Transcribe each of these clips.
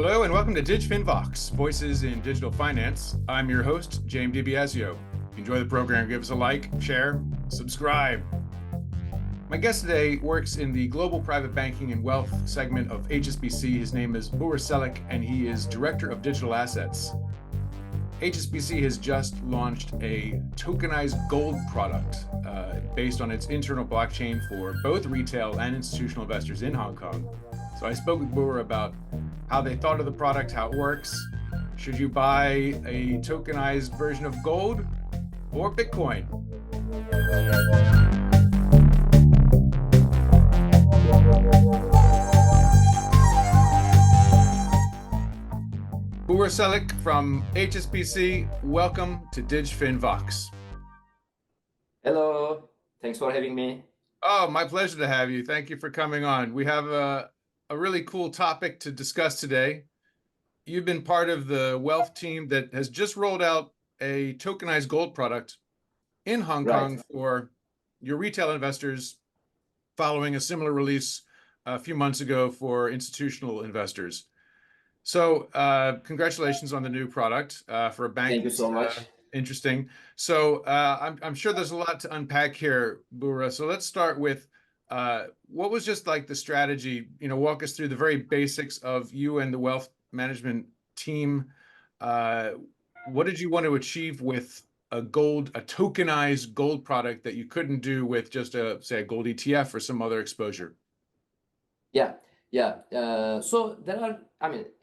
Hello and welcome to DigFin VOX, Voices in Digital Finance. I'm your host, Jame DiBiasio. If you enjoy the program, give us a like, share, subscribe. My guest today works in the Global Private Banking and Wealth segment of HSBC. His name is Bugra Celik, and he is Director of Digital Assets. HSBC has just launched a tokenized gold product based on its internal blockchain for both retail and institutional investors in Hong Kong. So I spoke with Bugra about how they thought of the product, how it works. Should you buy a tokenized version of gold or Bitcoin? Bugra Celik from HSBC, welcome to DigFin VOX. Hello, thanks for having me. Oh, my pleasure to have you. Thank you for coming on. We have a really cool topic to discuss today. You've been part of the wealth team that has just rolled out a tokenized gold product in Hong Kong for your retail investors, following a similar release a few months ago for institutional investors. So congratulations on the new product for a bank. Thank you so much. Interesting. So I'm sure there's a lot to unpack here, Bugra. So let's start with what was just like the strategy, walk us through the very basics of you and the wealth management team. What did you want to achieve with a tokenized gold product that you couldn't do with just say a gold ETF or some other exposure? Yeah. So there are,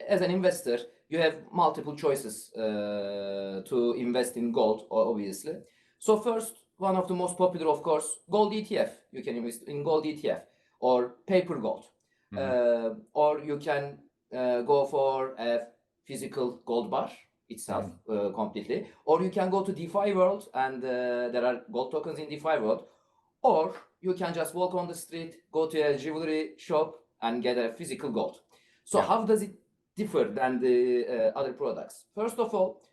as an investor, you have multiple choices to invest in gold, obviously. So first, one of the most popular, of course, gold ETF. You can invest in gold ETF or paper gold. Or you can go for a physical gold bar itself completely. Or you can go to DeFi world and there are gold tokens in DeFi world. Or you can just walk on the street, go to a jewelry shop and get a physical gold. So how does it differ than the other products? First of all,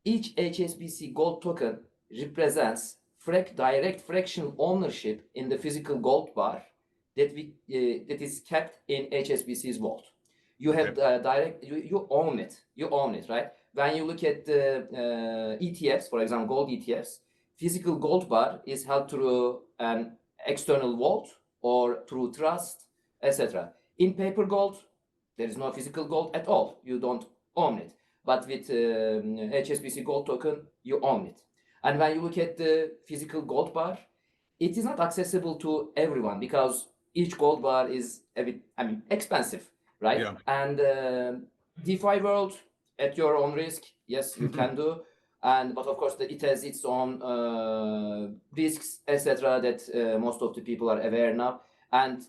each HSBC gold token represents direct fractional ownership in the physical gold bar that is kept in HSBC's vault. You have you own it, right? When you look at the ETFs, for example, gold ETFs, physical gold bar is held through an external vault or through trust, etc. In paper gold, there is no physical gold at all. You don't own it. But with HSBC gold token, you own it. And when you look at the physical gold bar, it is not accessible to everyone because each gold bar is a bit, expensive, right? Yeah. And DeFi world, at your own risk, yes, you can do. But of course, it has its own risks, etc., that most of the people are aware now. And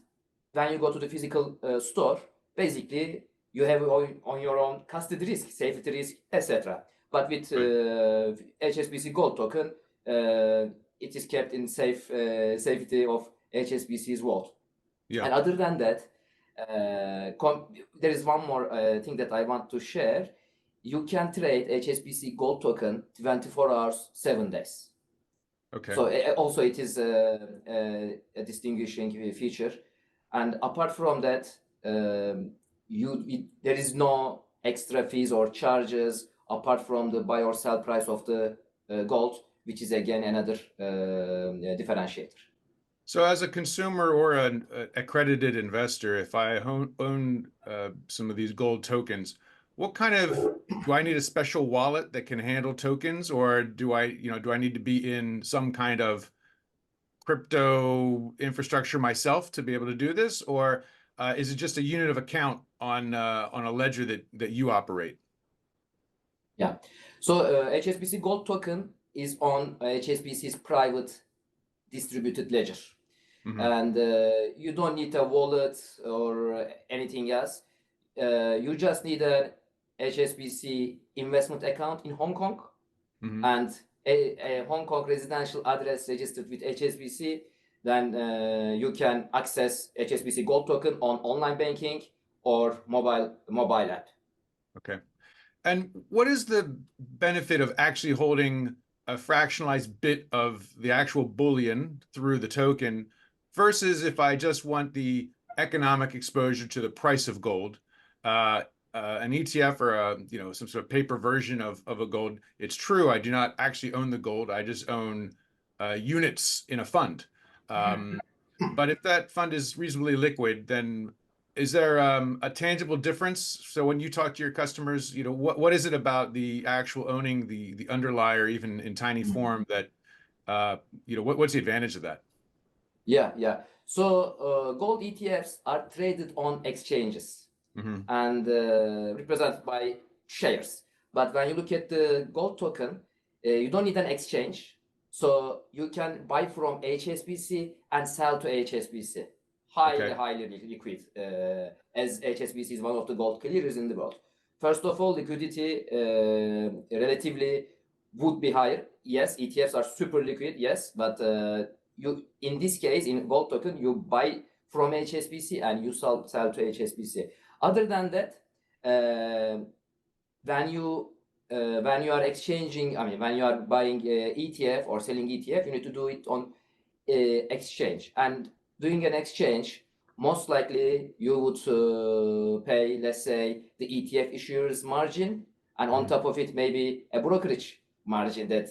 when you go to the physical store, basically, you have on your own custody risk, safety risk, etc. But with HSBC gold token, it is kept in safety of HSBC's vault. Yeah. And other than that, there is one more thing that I want to share. You can trade HSBC gold token 24 hours, 7 days. Okay. So also it is a distinguishing feature. And apart from that, there is no extra fees or charges apart from the buy or sell price of the gold, which is again another differentiator. So as a consumer or an accredited investor, if I own some of these gold tokens, what kind of, do I need a special wallet that can handle tokens, or do I need to be in some kind of crypto infrastructure myself to be able to do this, or is it just a unit of account on a ledger that you operate? Yeah. So HSBC gold token is on HSBC's private distributed ledger, and you don't need a wallet or anything else. You just need a HSBC investment account in Hong Kong and a Hong Kong residential address registered with HSBC. Then you can access HSBC gold token on online banking or mobile app. Okay. And what is the benefit of actually holding a fractionalized bit of the actual bullion through the token versus if I just want the economic exposure to the price of gold. An ETF or some sort of paper version of a gold. It's true, I do not actually own the gold. I just own units in a fund. But if that fund is reasonably liquid, then is there a tangible difference? So when you talk to your customers, what is it about the actual owning the underlier, even in tiny form, that what's the advantage of that? Yeah. So gold ETFs are traded on exchanges and represented by shares. But when you look at the gold token, you don't need an exchange. So you can buy from HSBC and sell to HSBC. Highly liquid, as HSBC is one of the gold clearers in the world. First of all, liquidity relatively would be higher. Yes, ETFs are super liquid, yes, but you, in this case, in gold token, you buy from HSBC and you sell to HSBC. Other than that, when you are exchanging, when you are buying ETF or selling ETF, you need to do it on exchange. And doing an exchange, most likely you would pay, let's say, the ETF issuer's margin, and on top of it, maybe a brokerage margin that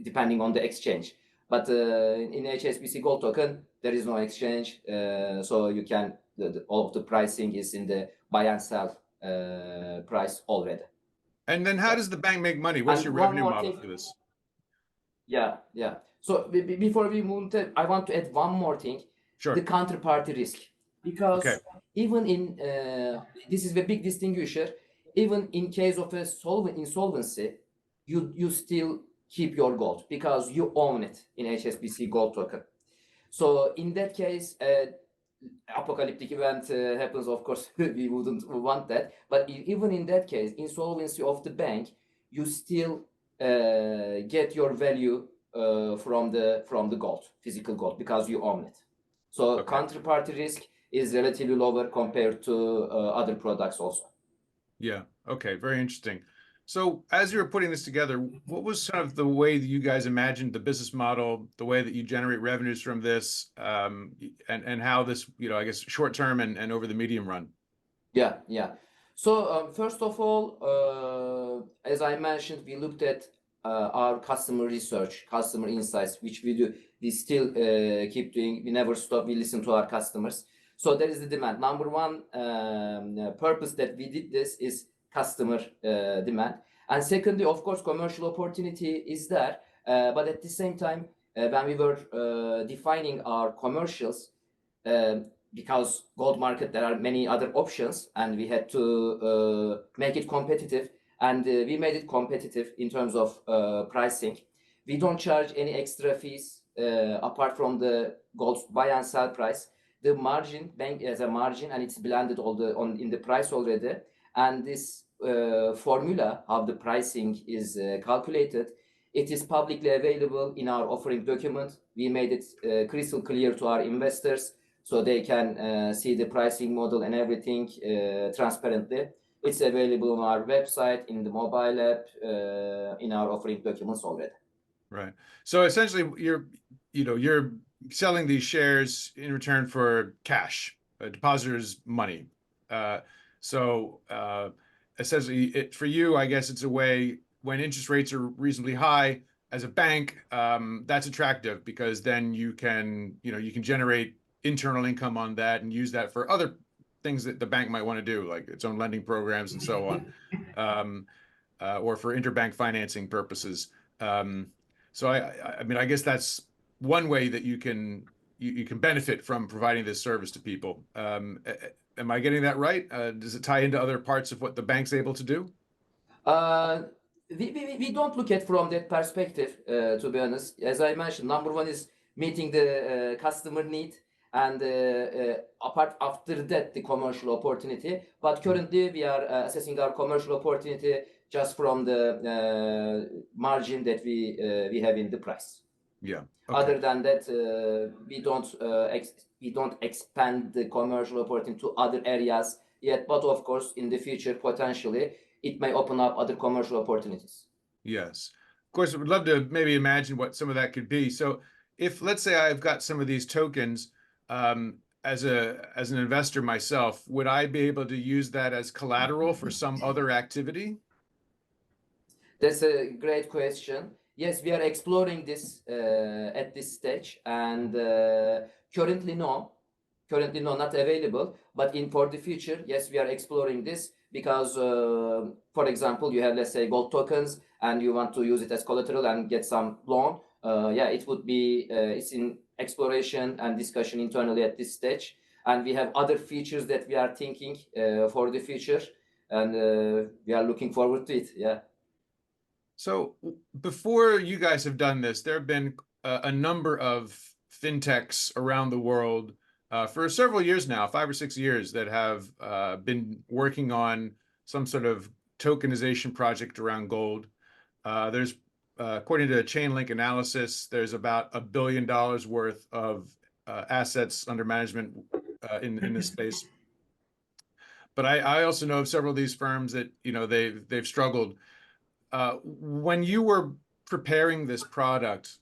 depending on the exchange. But in HSBC Gold Token, there is no exchange, so you can all of the pricing is in the buy and sell price already. And then how does the bank make money? What's your revenue model for this? Yeah. So before we move to, I want to add one more thing. Sure. The counterparty risk, because even in this is the big distinguisher. Even in case of a insolvency, you still keep your gold because you own it in HSBC Gold Token. So in that case, apocalyptic event happens, of course, we wouldn't want that. But even in that case, insolvency of the bank, you still get your value from the gold, physical gold, because you own it. So counterparty risk is relatively lower compared to other products also. Yeah. Okay. Very interesting. So as you were putting this together, what was sort of the way that you guys imagined the business model, the way that you generate revenues from this, and how this, I guess, short term and over the medium run? Yeah. So first of all, as I mentioned, we looked at our customer research, customer insights, which we do. We still keep doing. We never stop. We listen to our customers. So there is the demand. Number one purpose that we did this is customer demand. And secondly, of course, commercial opportunity is there. But at the same time, when we were defining our commercials, because gold market, there are many other options, and we had to make it competitive. And we made it competitive in terms of pricing. We don't charge any extra fees apart from the gold buy and sell price. The margin, bank has a margin, and it's blended in the price already. And this formula of the pricing is calculated. It is publicly available in our offering document. We made it crystal clear to our investors so they can see the pricing model and everything transparently. It's available on our website, in the mobile app, in our offering documents already. Right. So essentially, you're selling these shares in return for cash, depositors' money. So essentially, for you, I guess it's a way when interest rates are reasonably high as a bank, that's attractive because then you can generate internal income on that and use that for other things that the bank might want to do, like its own lending programs and so on, or for interbank financing purposes. So I guess that's one way that you can benefit from providing this service to people. Am I getting that right? Does it tie into other parts of what the bank's able to do? We don't look at from that perspective, to be honest. As I mentioned, number one is meeting the customer need, and apart after that, the commercial opportunity. But currently, we are assessing our commercial opportunity just from the margin that we have in the price. Yeah. Other than that, we don't expand the commercial opportunity to other areas yet. But of course, in the future, potentially, it may open up other commercial opportunities. Yes. Of course, I would love to maybe imagine what some of that could be. So if, let's say, I've got some of these tokens, as an investor myself, would I be able to use that as collateral for some other activity? That's a great question. Yes, we are exploring this at this stage, and currently no, not available. But in for the future, yes, we are exploring this because, for example, you have, let's say, gold tokens, and you want to use it as collateral and get some loan. Yeah, it would be it's in exploration and discussion internally at this stage, and we have other features that we are thinking for the future, and we are looking forward to it. Yeah. So before you guys have done this, there have been a number of fintechs around the world for several years now, 5 or 6 years, that have been working on some sort of tokenization project around gold. There's, according to Chainlink analysis, there's about $1 billion worth of assets under management in this space. But I also know of several of these firms that, you know, they've struggled. When you were preparing this product,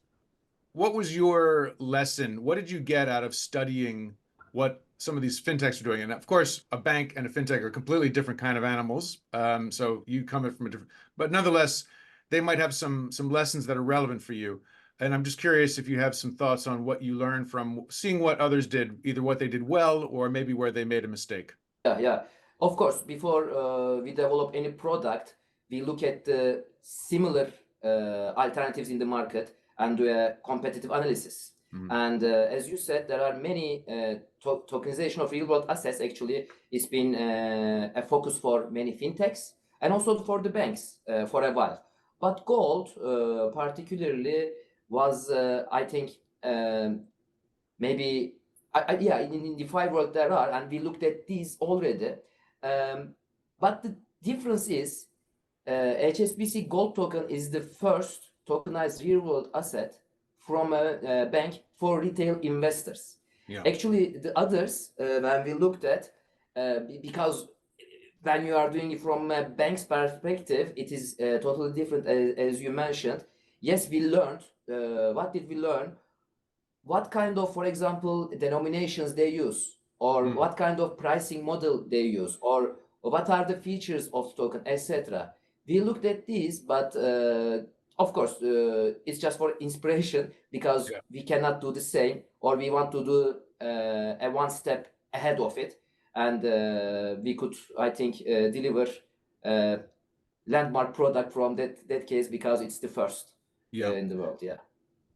what was your lesson? What did you get out of studying what some of these fintechs are doing? And of course, a bank and a fintech are completely different kind of animals. So you come from a different, but nonetheless, they might have some lessons that are relevant for you. And I'm just curious if you have some thoughts on what you learned from seeing what others did, either what they did well or maybe where they made a mistake. Yeah. Of course, before we develop any product, we look at the similar alternatives in the market and do a competitive analysis. And as you said, there are many tokenization of real world assets. Actually, it's been a focus for many fintechs and also for the banks for a while. But gold, particularly, was I think maybe yeah, in DeFi world there are, and we looked at these already. But the difference is HSBC gold token is the first tokenized real world asset from a bank for retail investors. Yeah. Actually, the others, when we looked at, because when you are doing it from a bank's perspective, it is totally different, as you mentioned. Yes, we learned. What did we learn? What kind of, for example, denominations they use, or what kind of pricing model they use, or what are the features of token, etc. We looked at these, but of course, it's just for inspiration because we cannot do the same, or we want to do a one step ahead of it, and we could, I think, deliver a landmark product from that case because it's the first in the world. Yeah.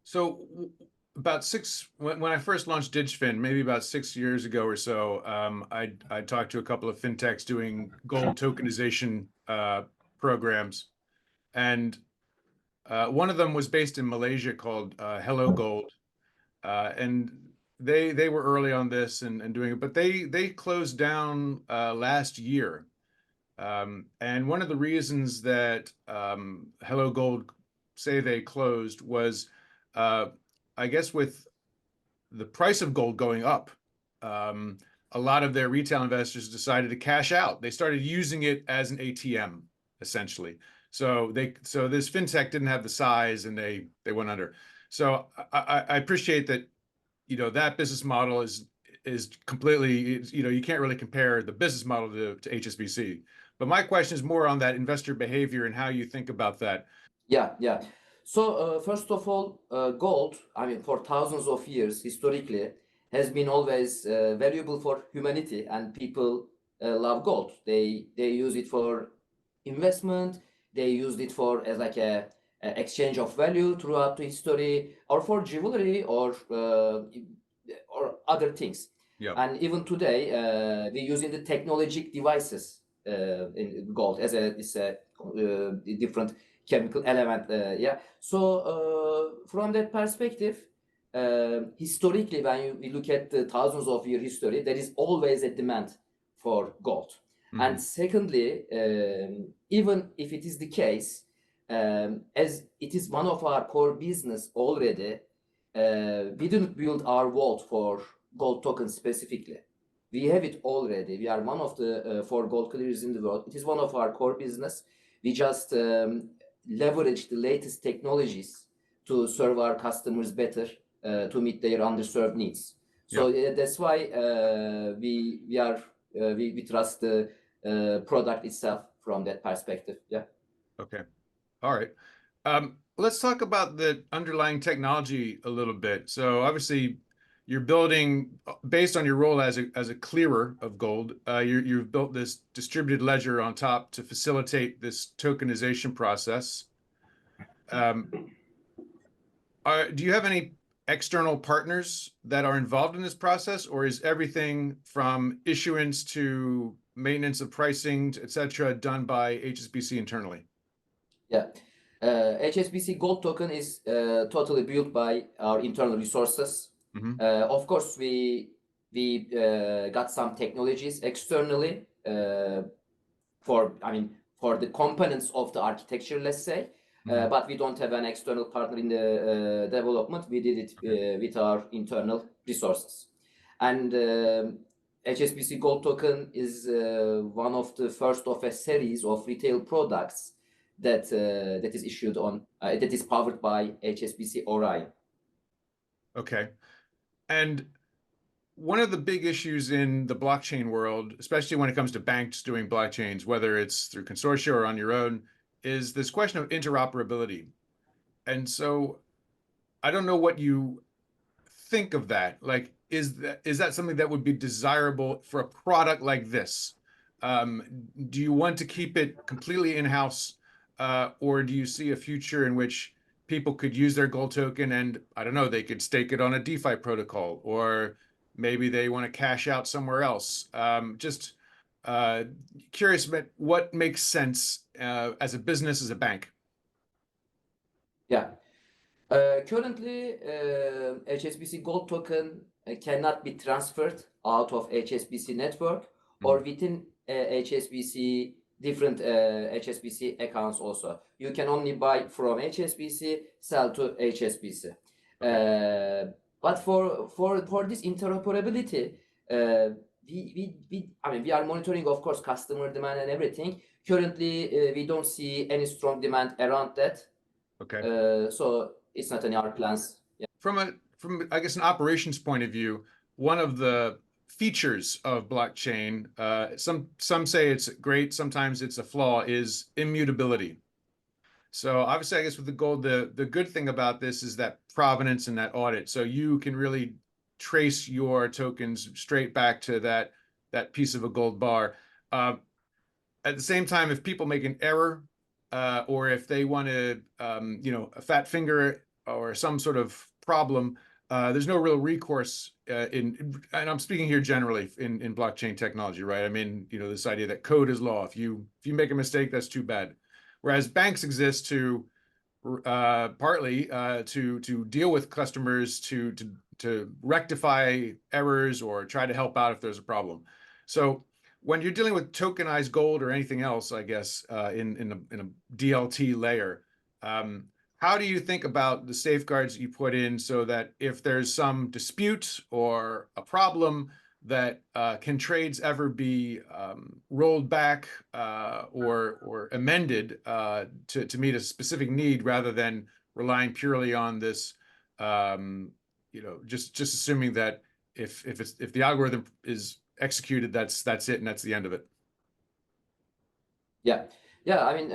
So about when I first launched DigFin, maybe about 6 years ago or so, I talked to a couple of fintechs doing gold tokenization programs, and one of them was based in Malaysia called Hello Gold, and they were early on this and doing it, but they closed down last year, and one of the reasons that Hello Gold say they closed was, I guess, with the price of gold going up, a lot of their retail investors decided to cash out. They started using it as an ATM, essentially. So this fintech didn't have the size, and they went under. So I appreciate that, you know, that business model is completely, you know, you can't really compare the business model to HSBC. But my question is more on that investor behavior and how you think about that. Yeah. So first of all, gold, I mean, for thousands of years, historically, has been always valuable for humanity, and people love gold. They use it for investment. They used it for as like a exchange of value throughout the history, or for jewelry, or other things. Yeah. And even today, we using the technologic devices in gold as it's a different chemical element. Yeah. So from that perspective, historically, when we look at the thousands of year history, there is always a demand for gold. And secondly, even if it is the case, as it is one of our core business already, we didn't build our vault for gold tokens specifically. We have it already. We are one of the 4 gold clearers in the world. It is one of our core business. We just leverage the latest technologies to serve our customers better, to meet their underserved needs. So that's why we trust the product itself from that perspective. Yeah. Okay. All right. Let's talk about the underlying technology a little bit. So obviously, you're building based on your role as a clearer of gold. You've built this distributed ledger on top to facilitate this tokenization process. Um, do you have any external partners that are involved in this process, or is everything from issuance to maintenance of pricing, et cetera, done by HSBC internally? Yeah. HSBC Gold token is totally built by our internal resources. Mm-hmm. Of course, we got some technologies externally for the components of the architecture, let's say. Mm-hmm. But we don't have an external partner in the development. We did it with our internal resources. And HSBC Gold token is one of the first of a series of retail products that is issued on that is powered by HSBC Orion. Okay. And one of the big issues in the blockchain world, especially when it comes to banks doing blockchains, whether it's through consortia or on your own, is this question of interoperability. And so I don't know what you think of that. Like, is that something that would be desirable for a product like this? Do you want to keep it completely in-house, or do you see a future in which people could use their gold token and, I don't know, they could stake it on a DeFi protocol, or maybe they want to cash out somewhere else? Just curious about what makes sense as a business, as a bank. Yeah. Currently, HSBC Gold token cannot be transferred out of HSBC network or within HSBC different HSBC accounts also. You can only buy from HSBC, sell to HSBC. Okay. But for this interoperability, we are monitoring, of course, customer demand and everything. Currently, we don't see any strong demand around that. Okay. So it's not in our plans. Yeah. From I guess an operations point of view, one of the features of blockchain, some say it's great, sometimes it's a flaw, is immutability. So obviously, I guess with the gold, the good thing about this is that provenance and that audit. So you can really trace your tokens straight back to that piece of a gold bar. At the same time, if people make an error, or if they want to, a fat finger or some sort of problem, there's no real recourse and I'm speaking here generally in blockchain technology, right? I mean, this idea that code is law. If you make a mistake, that's too bad. Whereas banks exist to partly to deal with customers, to rectify errors or try to help out if there's a problem. So when you're dealing with tokenized gold or anything else, I guess in a DLT layer, how do you think about the safeguards you put in so that if there's some dispute or a problem, that can trades ever be rolled back or amended to meet a specific need rather than relying purely on this, just assuming that if the algorithm is executed, that's it and that's the end of it. Yeah. I mean,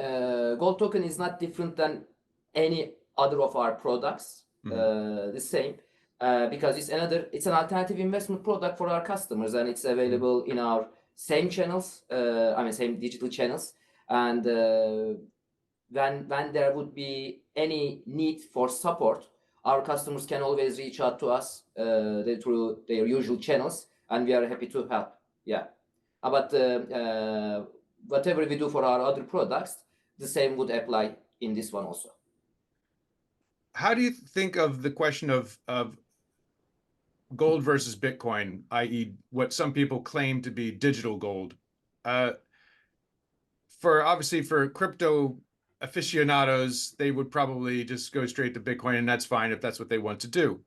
gold token is not different than any other of our products. The same. Because it's an alternative investment product for our customers, and it's available in our same channels, same digital channels. And when there would be any need for support, our customers can always reach out to us through their usual channels, and we are happy to help. Yeah. But whatever we do for our other products, the same would apply in this one also. How do you think of the question of gold versus Bitcoin, i.e., what some people claim to be digital gold? Obviously for crypto aficionados, they would probably just go straight to Bitcoin, and that's fine if that's what they want to do.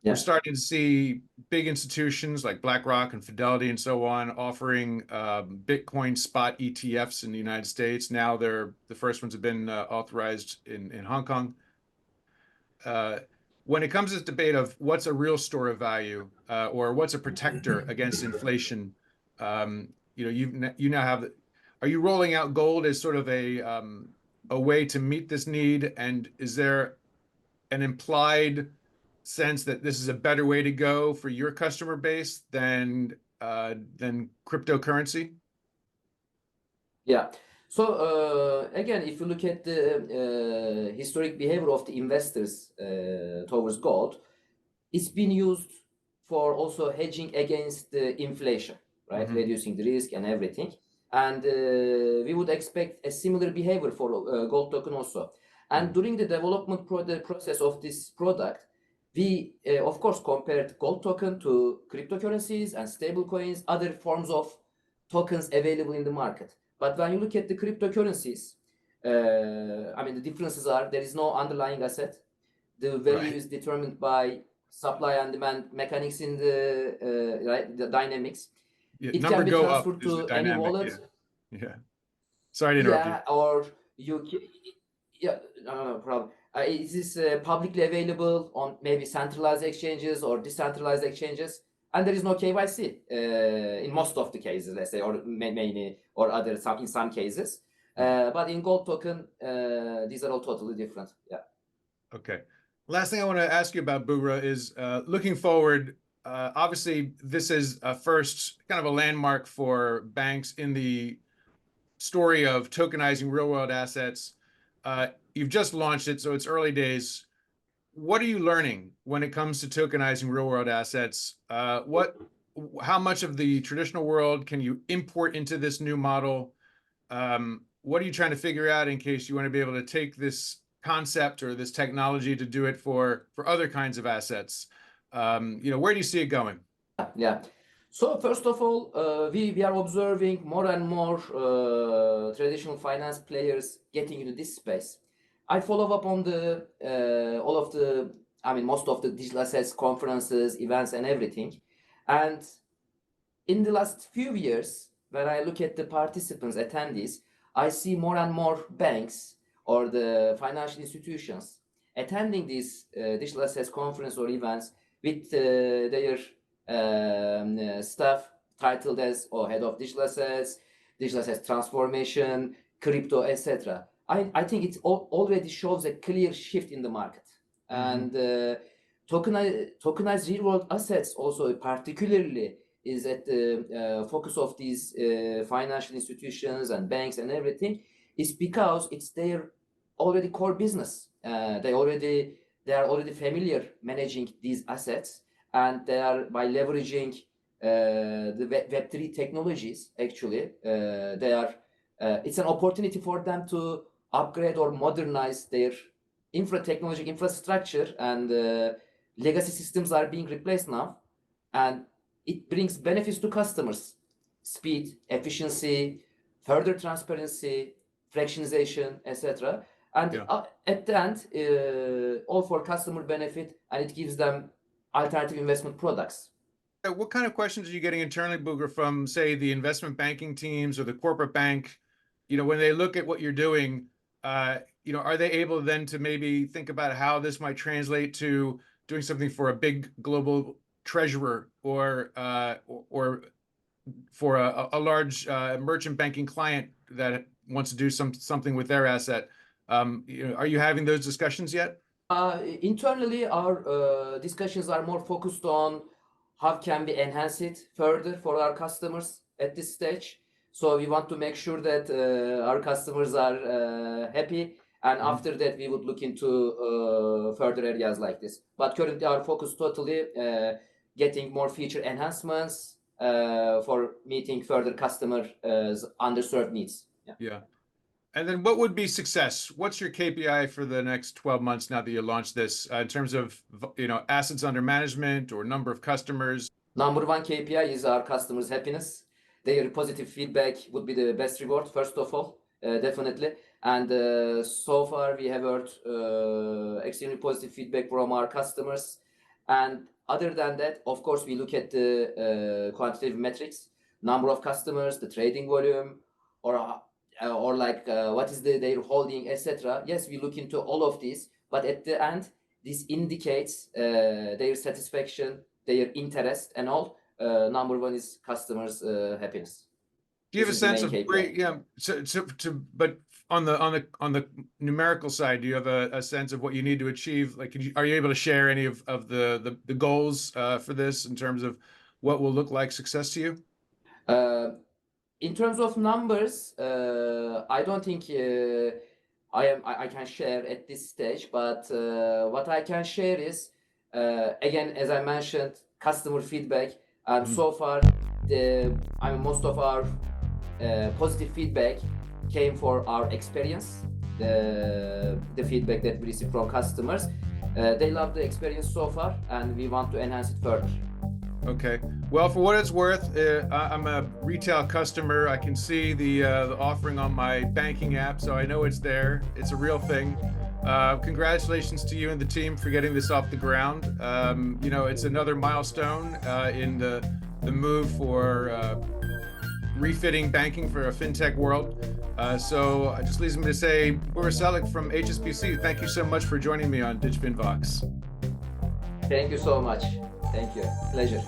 We're starting to see big institutions like BlackRock and Fidelity and so on offering Bitcoin spot ETFs in the United States. Now the first ones have been authorized in Hong Kong. when it comes to this debate of what's a real store of value or what's a protector against inflation, you now have. Are you rolling out gold as sort of a way to meet this need? And is there an implied sense that this is a better way to go for your customer base than cryptocurrency? Yeah. So again, if you look at the historic behavior of the investors towards gold, it's been used for also hedging against the inflation, right? Mm-hmm. Reducing the risk and everything. And we would expect a similar behavior for gold token also. And during the development process of this product, we of course compared gold token to cryptocurrencies and stable coins, other forms of tokens available in the market. But when you look at the cryptocurrencies, I mean, the differences are there is no underlying asset. The value is determined by supply and demand mechanics in the right, the dynamics. Yeah, It number can be go up transferred is the to any dynamic. wallet. Yeah. Sorry to interrupt you. Yeah, or yeah, no problem. It is publicly available on maybe centralized exchanges or decentralized exchanges, and there is no KYC in most of the cases, let's say, or many or other in some cases. But in gold token, these are all totally different. Yeah. Okay. Last thing I want to ask you about, Bugra, is looking forward. Obviously, this is a first kind of a landmark for banks in the story of tokenizing real-world assets. You've just launched it, so it's early days. What are you learning when it comes to tokenizing real-world assets? How much of the traditional world can you import into this new model? What are you trying to figure out in case you want to be able to take this concept or this technology to do it for other kinds of assets? Where do you see it going? Yeah. So first of all, we are observing more and more traditional finance players getting into this space. I follow up on the all of the, I mean, most of the digital assets conferences, events, and everything. And in the last few years, when I look at the participants, attendees, I see more and more banks or the financial institutions attending these digital assets conference or events with their staff titled as head of digital assets transformation, crypto, etc. I think it already shows a clear shift in the market. And tokenized real world assets also particularly is at the focus of these financial institutions and banks and everything, is because it's their already core business. They are already familiar managing these assets, and they are, by leveraging the Web3 technologies, actually, it's an opportunity for them to upgrade or modernize their technology infrastructure, and legacy systems are being replaced now, and it brings benefits to customers: speed, efficiency, further transparency, fractionalization, etc. And at the end, all for customer benefit, and it gives them alternative investment products. What kind of questions are you getting internally, Bugra, from, say, the investment banking teams or the corporate bank? When they look at what you're doing, are they able then to maybe think about how this might translate to doing something for a big global treasurer or for a large merchant banking client that wants to do something with their asset? Are you having those discussions yet? Internally, our discussions are more focused on how can we enhance it further for our customers at this stage. So we want to make sure that our customers are happy, and after that we would look into further areas like this. But currently our focus totally getting more feature enhancements for meeting further customers' underserved needs. Yeah. And then what would be success? What's your KPI for the next 12 months now that you launched this in terms of assets under management or number of customers? Number one KPI is our customers' happiness. Their positive feedback would be the best reward, first of all, definitely. And so far we have heard extremely positive feedback from our customers. And other than that, of course, we look at the quantitative metrics: number of customers, the trading volume, or like what is their holding, etc. Yes, we look into all of these, but at the end, this indicates their satisfaction, their interest, and all. Number one is customers' happiness. Do you have a This is the sense main of KPI. where, yeah, but on the numerical side, do you have a sense of what you need to achieve? Like, are you able to share any of the goals for this in terms of what will look like success to you? In terms of numbers, I don't think I can share at this stage, but what I can share is, again, as I mentioned, customer feedback, and so far, most of our positive feedback came for our experience, the feedback that we receive from customers. They love the experience so far, and we want to enhance it further. Okay. Well, for what it's worth, I'm a retail customer. I can see the offering on my banking app, so I know it's there. It's a real thing. Congratulations to you and the team for getting this off the ground. You know, it's another milestone in the move for refitting banking for a fintech world. So it just leaves me to say, Bugra Celik from HSBC, thank you so much for joining me on DigFin VOX. Thank you so much. Thank you. Pleasure.